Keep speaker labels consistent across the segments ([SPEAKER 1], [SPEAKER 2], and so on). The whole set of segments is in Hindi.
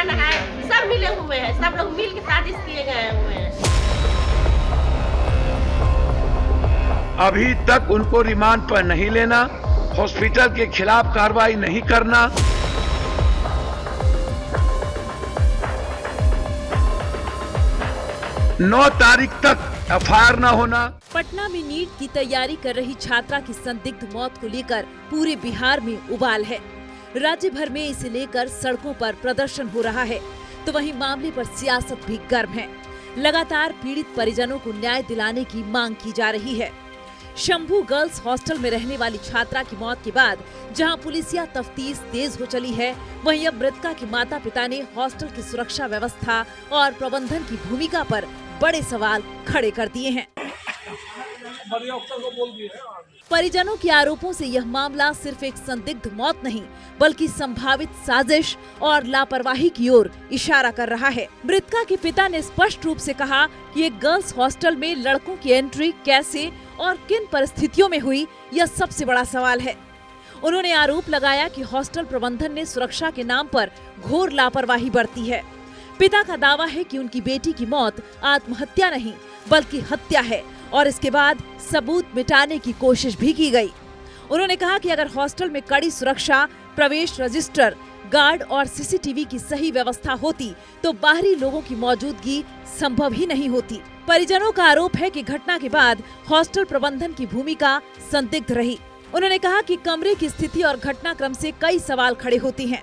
[SPEAKER 1] वार्डन है, सब मिले हुए हैं, सब लोग मिल के साजिश किए गए हुए हैं।
[SPEAKER 2] अभी तक उनको रिमांड पर नहीं लेना, हॉस्पिटल के खिलाफ कार्रवाई नहीं करना, 9 तारीख तक एफआईआर न होना।
[SPEAKER 3] पटना में नीट की तैयारी कर रही छात्रा की संदिग्ध मौत को लेकर पूरे बिहार में उबाल है। राज्य भर में इसे लेकर सड़कों पर प्रदर्शन हो रहा है, तो वहीं मामले पर सियासत भी गर्म है। लगातार पीड़ित परिजनों को न्याय दिलाने की मांग की जा रही है। शंभू गर्ल्स हॉस्टल में रहने वाली छात्रा की मौत के बाद जहां पुलिसिया तफ्तीश तेज हो चली है, वहीं अब मृतका के माता पिता ने हॉस्टल की सुरक्षा व्यवस्था और प्रबंधन की भूमिका पर बड़े सवाल खड़े कर दिए हैं। परिजनों के आरोपों से यह मामला सिर्फ एक संदिग्ध मौत नहीं, बल्कि संभावित साजिश और लापरवाही की ओर इशारा कर रहा है। मृतका के पिता ने स्पष्ट रूप से कहा कि एक गर्ल्स हॉस्टल में लड़कों की एंट्री कैसे और किन परिस्थितियों में हुई, यह सबसे बड़ा सवाल है। उन्होंने आरोप लगाया कि हॉस्टल प्रबंधन ने सुरक्षा के नाम पर घोर लापरवाही बरती है। पिता का दावा है कि उनकी बेटी की मौत आत्महत्या नहीं, बल्कि हत्या है और इसके बाद सबूत मिटाने की कोशिश भी की गई। उन्होंने कहा कि अगर हॉस्टल में कड़ी सुरक्षा, प्रवेश रजिस्टर, गार्ड और सीसीटीवी की सही व्यवस्था होती तो बाहरी लोगों की मौजूदगी संभव ही नहीं होती। परिजनों का आरोप है कि घटना के बाद हॉस्टल प्रबंधन की भूमिका संदिग्ध रही। उन्होंने कहा कि कमरे की स्थिति और घटनाक्रम से कई सवाल खड़े होते हैं,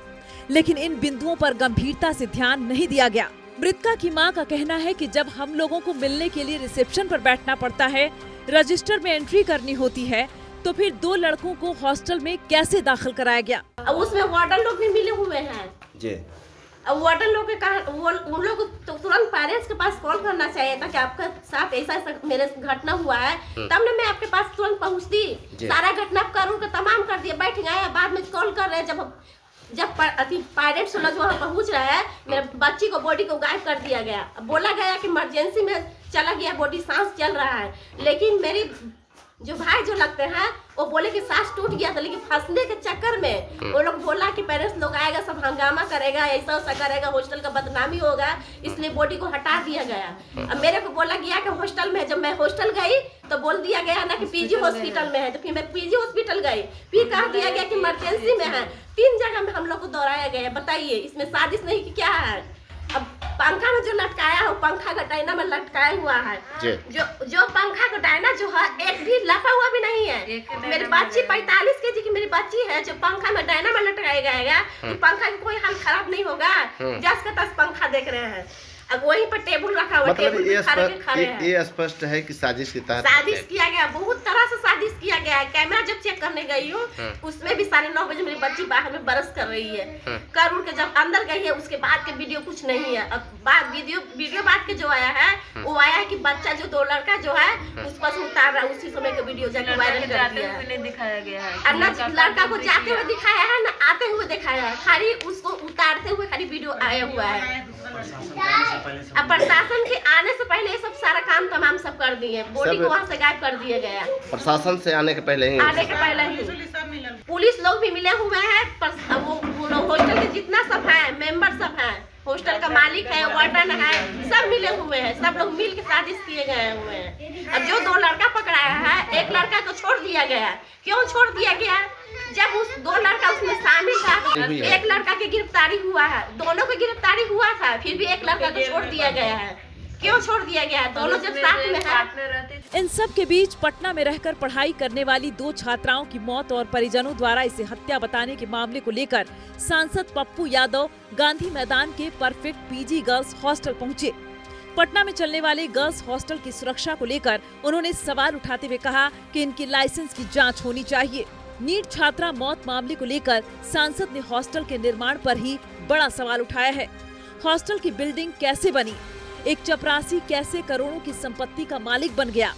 [SPEAKER 3] लेकिन इन बिंदुओं पर गंभीरता से ध्यान नहीं दिया गया। मृतका की मां का कहना है कि जब हम लोगों को मिलने के लिए रिसेप्शन पर बैठना पड़ता है, रजिस्टर में एंट्री करनी होती है, तो फिर 2 लड़कों को हॉस्टल में कैसे दाखिल कराया गया।
[SPEAKER 1] अब उसमें वार्डन लोग भी मिले हुए हैं
[SPEAKER 4] जी।
[SPEAKER 1] अब वार्डन लोग के कहा उन लोग तो तुरंत पेरेंट्स के पास कॉल करना चाहिए था कि आपके साथ ऐसा मेरे घटना हुआ है, तब ना मैं आपके पास तुरंत पहुंचती, सारा घटना करूँ का तमाम कर दिया, बैठ गए। बाद में कॉल कर रहे हैं जब पेरेंट्स लोग वहाँ पहुँच रहे हैं, मेरे बच्ची को बॉडी को गायब कर दिया गया। बोला गया कि इमरजेंसी में चला गया, बॉडी सांस चल रहा है, लेकिन मेरी जो भाई जो लगते हैं वो बोले कि सांस टूट गया था, लेकिन फंसने के चक्कर में वो लोग बोला कि पेरेंट्स लोग आएगा, सब हंगामा करेगा, ऐसा वैसा करेगा, हॉस्टल का बदनामी होगा, इसलिए बॉडी को हटा दिया गया। अब मेरे को बोला गया कि हॉस्टल में, जब मैं हॉस्टल गई तो बोल दिया गया ना कि पीजी हॉस्पिटल में है, तो फिर मैं पीजी हॉस्पिटल गई, फिर कहा दिया गया कि इमरजेंसी में है। 3 जगह में हम लोग को दौड़ाया गया। बताइए इसमें साजिश नहीं कि क्या है। अब पंखा में जो लटकाया है, पंखा का डायना में लटकाया हुआ है, जो पंखा का डायना जो है एक भी लगा हुआ भी नहीं है। मेरी बच्ची 45 केजी की मेरी बच्ची है, जो पंखा में डायना में लटकाया गया, तो पंखा का कोई हाल खराब नहीं होगा। जस का तस पंखा देख रहे हैं, अब वहीं पर टेबल रखा हुआ,
[SPEAKER 4] मतलब ये स्पष्ट है कि साजिश के तहत
[SPEAKER 1] साजिश किया गया, बहुत तरह से साजिश किया गया है। कैमरा जब चेक करने गई हूँ, उसमें भी 9:30 बजे मेरी बच्ची बाहर में बरस कर रही है। कर उड़ के जब अंदर गई है, उसके बाद के वीडियो कुछ नहीं है। अब बाद वीडियो बाद के जो आया है, वो आया है कि बच्चा जो 2 लड़का जो है उस पर उतार रहा है, उसी समय का वीडियो जाके वायरल कर दिया है। दिखाया गया है ना, लड़का को जाते हुए दिखाया है ना आते हुए दिखाया है, खाली उसको उतारते हुए खाली वीडियो आया हुआ है। अब प्रशासन के आने से पहले ये सब सारा काम तमाम सब कर दिए, बॉडी को वहाँ से गायब कर दिया गया।
[SPEAKER 4] प्रशासन से आने के पहले ही
[SPEAKER 1] पुलिस लोग भी मिले हुए हैं। वो हॉस्टल के जितना सब है मेंबर सब है, हॉस्टल का मालिक है, वार्डन है, सब मिले हुए हैं, सब लोग मिल के साजिश किए गए हुए हैं। अब जो 2 लड़का पकड़ाया है, एक लड़का को छोड़ दिया गया। क्यों छोड़ दिया गया? जब उस 2 लड़का उसमें शामिल था, एक लड़का की गिरफ्तारी हुआ है, दोनों की गिरफ्तारी हुआ था, फिर भी एक लड़का को छोड़ दिया गया है। क्यों छोड़ दिया गया है? दोनों जब साथ में है।
[SPEAKER 3] इन सब के बीच पटना में रहकर पढ़ाई करने वाली 2 छात्राओं की मौत और परिजनों द्वारा इसे हत्या बताने के मामले को लेकर सांसद पप्पू यादव गांधी मैदान के परफेक्ट पीजी गर्ल्स हॉस्टल पहुंचे। पटना में चलने वाले गर्ल्स हॉस्टल की सुरक्षा को लेकर उन्होंने सवाल उठाते हुए कहा कि इनकी लाइसेंस की जाँच होनी चाहिए। नीट छात्रा मौत मामले को लेकर सांसद ने हॉस्टल के निर्माण पर ही बड़ा सवाल उठाया है। हॉस्टल की बिल्डिंग कैसे बनी? एक चपरासी कैसे करोड़ों की संपत्ति का मालिक बन गया?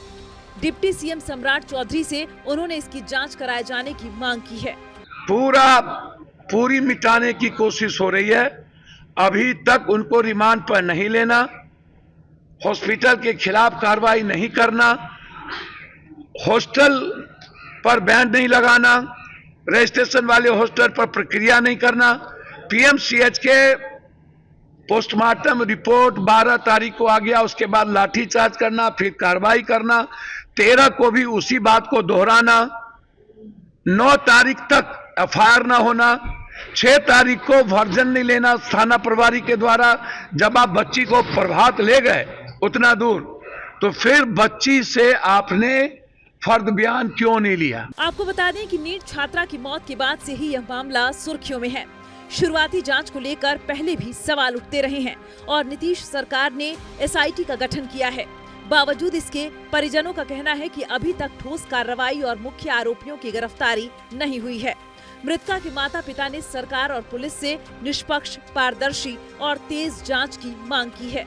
[SPEAKER 3] डिप्टी सीएम सम्राट चौधरी से उन्होंने इसकी जांच कराए जाने की मांग की है।
[SPEAKER 2] पूरी मिटाने की कोशिश हो रही है। अभी तक उनको रिमांड पर नहीं लेना, हॉस्पिटल के खिलाफ कार्रवाई नहीं करना, हॉस्टल पर बैन नहीं लगाना, रजिस्ट्रेशन वाले हॉस्टल पर प्रक्रिया नहीं करना, पीएमसीएच के पोस्टमार्टम रिपोर्ट 12 तारीख को आ गया, उसके बाद लाठीचार्ज करना, फिर कार्रवाई करना, 13 को भी उसी बात को दोहराना, 9 तारीख तक एफआईआर ना होना, 6 तारीख को वर्जन नहीं लेना थाना प्रभारी के द्वारा। जब आप बच्ची को प्रभात ले गए उतना दूर, तो फिर बच्ची से आपने फर्द बयान क्यों नहीं लिया?
[SPEAKER 3] आपको बता दें कि नीट छात्रा की मौत के बाद से ही यह मामला सुर्खियों में है। शुरुआती जांच को लेकर पहले भी सवाल उठते रहे हैं और नीतीश सरकार ने एसआईटी का गठन किया है। बावजूद इसके परिजनों का कहना है कि अभी तक ठोस कार्रवाई और मुख्य आरोपियों की गिरफ्तारी नहीं हुई है। मृतका के माता पिता ने सरकार और पुलिस से निष्पक्ष, पारदर्शी और तेज जांच की मांग की है।